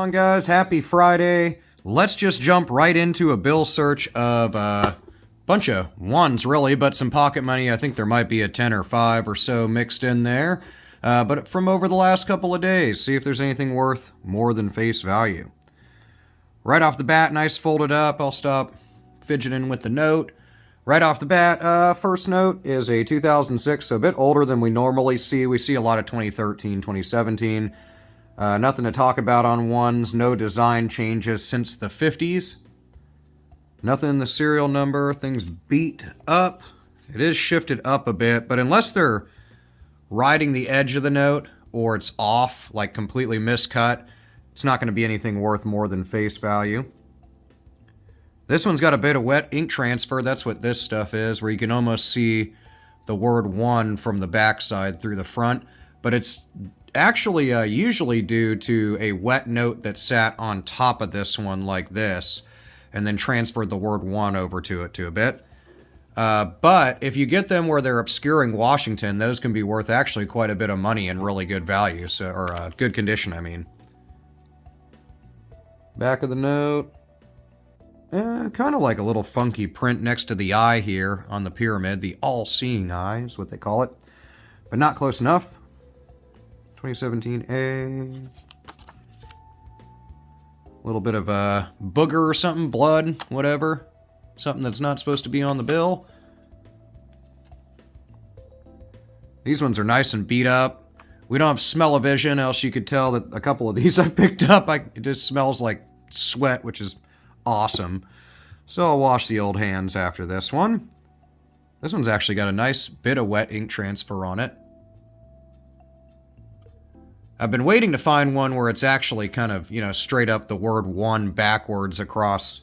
on, guys? Happy Friday. Let's just jump right into a bill search of a bunch of ones, really, but some pocket money. I think there might be a 10 or 5 or so mixed in there. But from over the last couple of days, see if there's anything worth more than face value. Right off the bat, nice folded up. I'll stop fidgeting with the note. Right off the bat, first note is a 2006, so a bit older than we normally see. We see a lot of 2013, 2017. Nothing to talk about on ones. No design changes since the 50s. Nothing in the serial number. Things beat up. It is shifted up a bit, but unless they're riding the edge of the note or it's off, like completely miscut, it's not going to be anything worth more than face value. This one's got a bit of wet ink transfer. That's what this stuff is, where you can almost see the word one from the backside through the front. But it's actually usually due to a wet note that sat on top of this one like this, and then transferred the word one over to it a bit. But if you get them where they're obscuring Washington, those can be worth actually quite a bit of money and really good value, so, or good condition, I mean. Back of the note. Kind of like a little funky print next to the eye here on the pyramid. The all-seeing eye is what they call it. But not close enough. 2017A. A little bit of a booger or something, blood, whatever. Something that's not supposed to be on the bill. These ones are nice and beat up. We don't have smell-o-vision, else you could tell that a couple of these I've picked up. It just smells like sweat, which is awesome. So I'll wash the old hands after this one. This one's actually got a nice bit of wet ink transfer on it. I've been waiting to find one where it's actually kind of, straight up the word one backwards across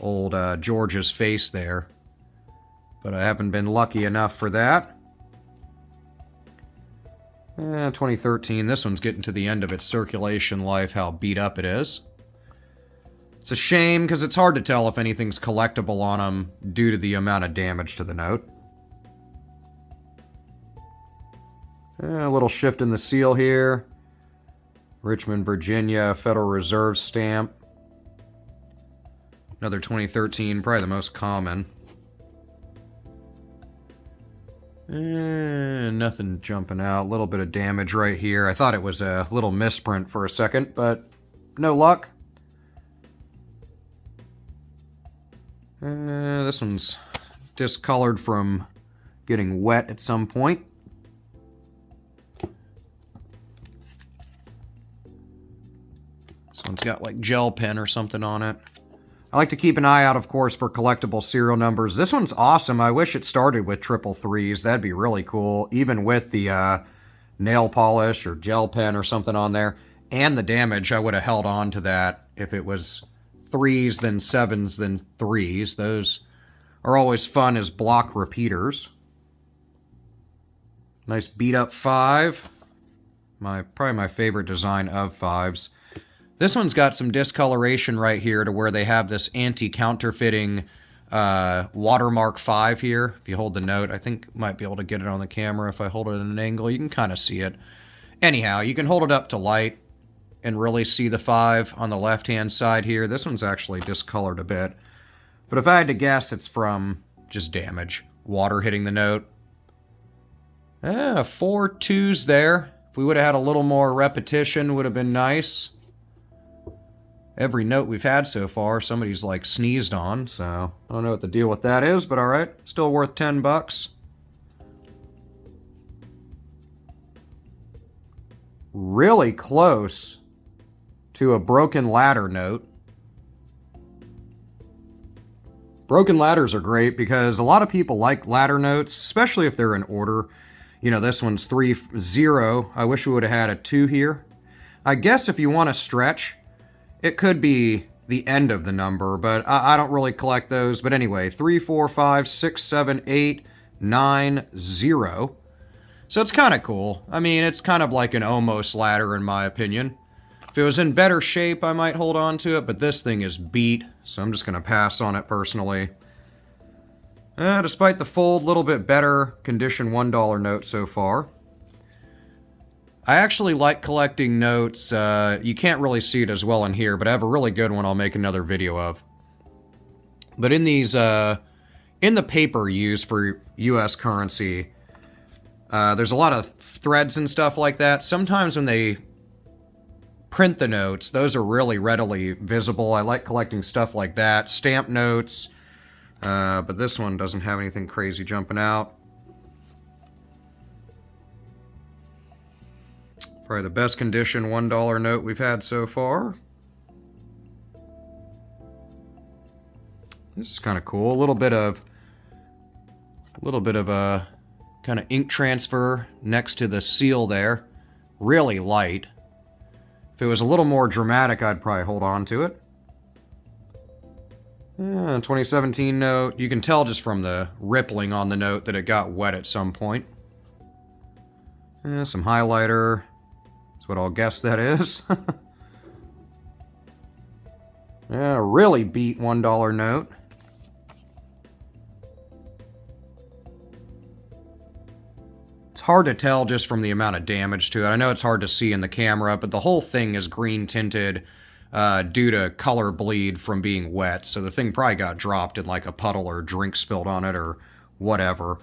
old George's face there. But I haven't been lucky enough for that. 2013, this one's getting to the end of its circulation life, how beat up it is. It's a shame, because it's hard to tell if anything's collectible on them due to the amount of damage to the note. A little shift in the seal here. Richmond, Virginia, Federal Reserve stamp. Another 2013, probably the most common. Nothing jumping out. A little bit of damage right here. I thought it was a little misprint for a second, but no luck. This one's discolored from getting wet at some point. This one's got like gel pen or something on it. I like to keep an eye out, of course, for collectible serial numbers. This one's awesome. I wish it started with 333s. That'd be really cool, even with the nail polish or gel pen or something on there. And the damage, I would have held on to that if it was 3s, then 7s, then 3s. Those are always fun as block repeaters. Nice beat up 5. Probably my favorite design of 5s. This one's got some discoloration right here to where they have this anti-counterfeiting watermark 5 here. If you hold the note, I think might be able to get it on the camera if I hold it at an angle. You can kind of see it. Anyhow, you can hold it up to light and really see the 5 on the left-hand side here. This one's actually discolored a bit. But if I had to guess, it's from just damage. Water hitting the note. 4 2s there. If we would have had a little more repetition, would have been nice. Every note we've had so far, somebody's like sneezed on, so I don't know what the deal with that is, but alright. Still worth $10. Really close to a broken ladder note. Broken ladders are great because a lot of people like ladder notes, especially if they're in order. This one's 3-0. I wish we would have had a 2 here. I guess if you want to stretch, it could be the end of the number, but I don't really collect those. But anyway, 3, 4, 5, 6, 7, 8, 9, 0. So it's kind of cool. I mean, it's kind of like an almost ladder in my opinion. If it was in better shape, I might hold on to it, but this thing is beat, so I'm just going to pass on it personally. Despite the fold, a little bit better condition $1 note so far. I actually like collecting notes. You can't really see it as well in here, but I have a really good one I'll make another video of. But in these, in the paper used for US currency, there's a lot of threads and stuff like that. Sometimes when they print the notes, those are really readily visible. I like collecting stuff like that. Stamp notes, but this one doesn't have anything crazy jumping out. Probably the best condition $1 note we've had so far. This is kind of cool. A little bit of a kind of ink transfer next to the seal there. Really light. If it was a little more dramatic, I'd probably hold on to it. 2017 note. You can tell just from the rippling on the note that it got wet at some point. Some highlighter. That's what I'll guess that is. Yeah, really beat $1 note. It's hard to tell just from the amount of damage to it. I know it's hard to see in the camera, but the whole thing is green tinted due to color bleed from being wet. So the thing probably got dropped in like a puddle or drink spilled on it or whatever.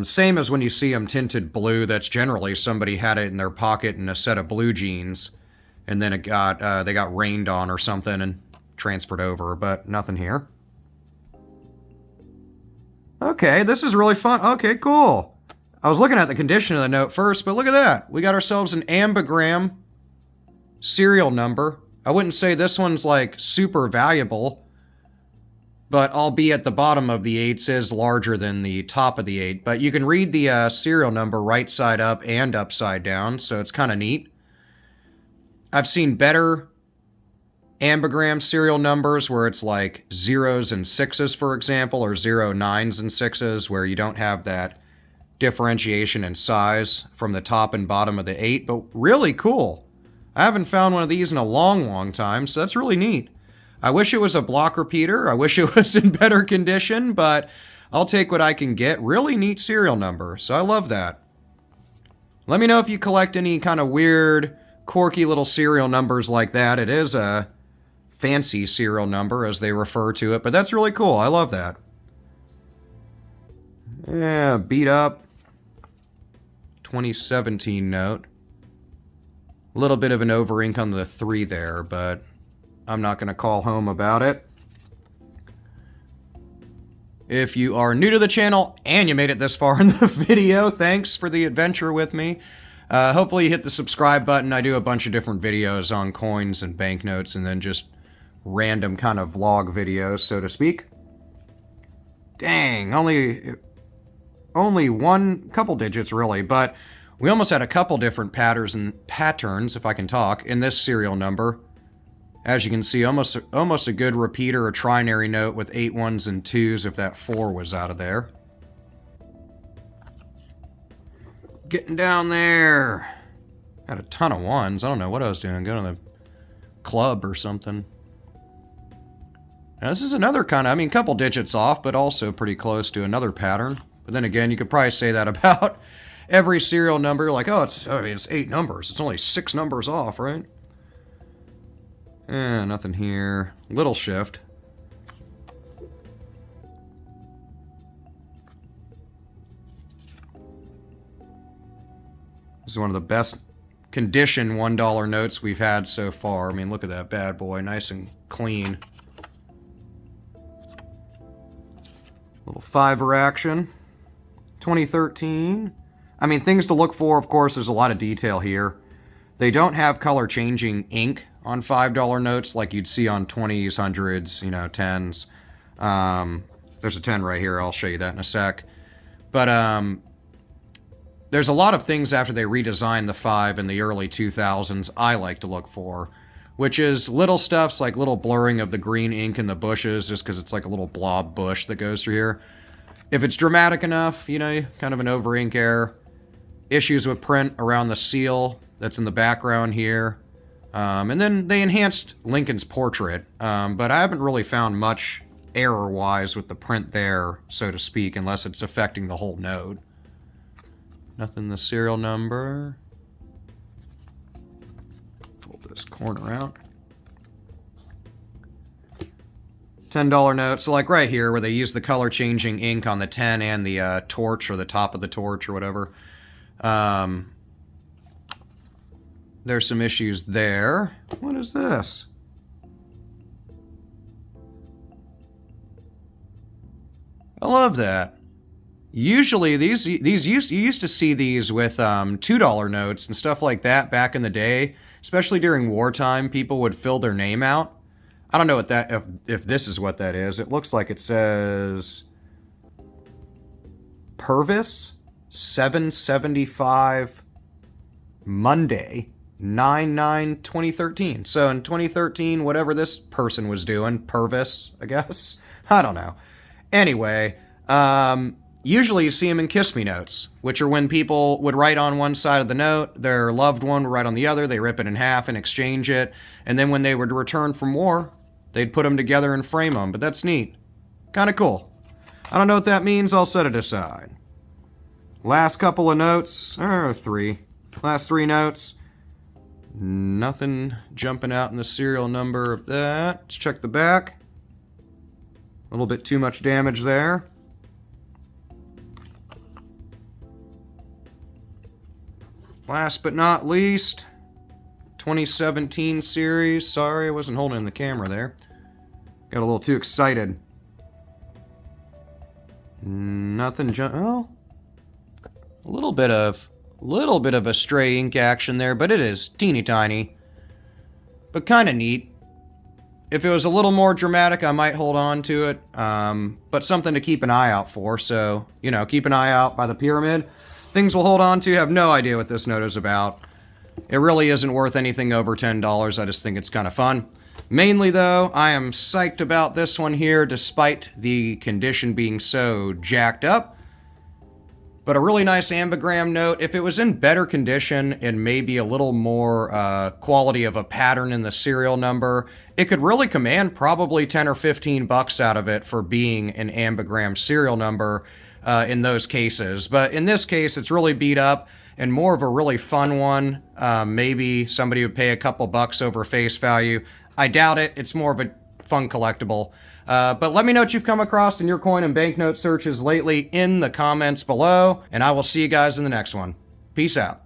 Same as when you see them tinted blue, that's generally somebody had it in their pocket in a set of blue jeans, and then it got they got rained on or something and transferred over, but nothing here. Okay, this is really fun. Okay, cool. I was looking at the condition of the note first, but look at that. We got ourselves an Ambigram serial number. I wouldn't say this one's like super valuable, but albeit the bottom of the 8s is larger than the top of the 8. But you can read the serial number right side up and upside down, so it's kind of neat. I've seen better Ambigram serial numbers where it's like 0s and 6s, for example, or 0, 9s and 6s, where you don't have that differentiation in size from the top and bottom of the 8, but really cool. I haven't found one of these in a long time, so that's really neat. I wish it was a block repeater. I wish it was in better condition, but I'll take what I can get. Really neat serial number, so I love that. Let me know if you collect any kind of weird, quirky little serial numbers like that. It is a fancy serial number, as they refer to it, but that's really cool. I love that. Yeah, beat up 2017 note. A little bit of an over ink on the 3 there, but I'm not going to call home about it. If you are new to the channel and you made it this far in the video, thanks for the adventure with me. Hopefully you hit the subscribe button. I do a bunch of different videos on coins and banknotes and then just random kind of vlog videos, so to speak. Dang, only one couple digits really, but we almost had a couple different patterns, if I can talk, in this serial number. As you can see, almost a good repeater, a trinary note with 8 1s and 2s if that 4 was out of there. Getting down there. Had a ton of 1s. I don't know what I was doing. Going to the club or something. Now, this is another kind of, I mean, couple digits off, but also pretty close to another pattern. But then again, you could probably say that about every serial number. Like, oh, it's 8 numbers. It's only 6 numbers off, right? Nothing here. Little shift. This is one of the best condition $1 notes we've had so far. I mean, look at that bad boy. Nice and clean. Little 5er action. 2013. I mean, things to look for, of course, there's a lot of detail here. They don't have color changing ink on $5 notes like you'd see on 20s, 100s, 10s. There's a 10 right here. I'll show you that in a sec. But there's a lot of things after they redesigned the 5 in the early 2000s I like to look for, which is little stuffs like little blurring of the green ink in the bushes just because it's like a little blob bush that goes through here. If it's dramatic enough, kind of an over ink error. Issues with print around the seal that's in the background here. And then they enhanced Lincoln's portrait, but I haven't really found much error-wise with the print there, so to speak, unless it's affecting the whole node. Nothing the serial number. this corner out. $10 note. So like right here where they use the color changing ink on the 10 and the torch or the top of the torch or whatever. There's some issues there. What is this? I love that. Usually you used to see these with $2 notes and stuff like that back in the day, especially during wartime. People would fill their name out. I don't know what that if this is what that is. It looks like it says Purvis 775 Monday 9/9/2013. So in 2013, whatever this person was doing, Purvis, I guess. I don't know. Anyway, usually you see them in Kiss Me notes, which are when people would write on one side of the note, their loved one would write on the other, they rip it in half and exchange it, and then when they would return from war, they'd put them together and frame them, but that's neat. Kind of cool. I don't know what that means, I'll set it aside. Last couple of notes, or three. Last three notes. Nothing jumping out in the serial number of that. Let's check the back. A little bit too much damage there. Last but not least, 2017 series. Sorry, I wasn't holding the camera there. Got a little too excited. Nothing oh. A little bit of a stray ink action there, but it is teeny tiny. But kind of neat. If it was a little more dramatic, I might hold on to it. But something to keep an eye out for. So, you know, keep an eye out by the pyramid. Things we'll hold on to. Have no idea what this note is about. It really isn't worth anything over $10. I just think it's kind of fun. Mainly, though, I am psyched about this one here, despite the condition being so jacked up. But a really nice Ambigram note. If it was in better condition and maybe a little more quality of a pattern in the serial number, it could really command probably 10 or 15 bucks out of it for being an Ambigram serial number in those cases. But in this case, it's really beat up and more of a really fun one. Maybe somebody would pay a couple bucks over face value. I doubt it. It's more of a fun collectible. But let me know what you've come across in your coin and banknote searches lately in the comments below, and I will see you guys in the next one. Peace out.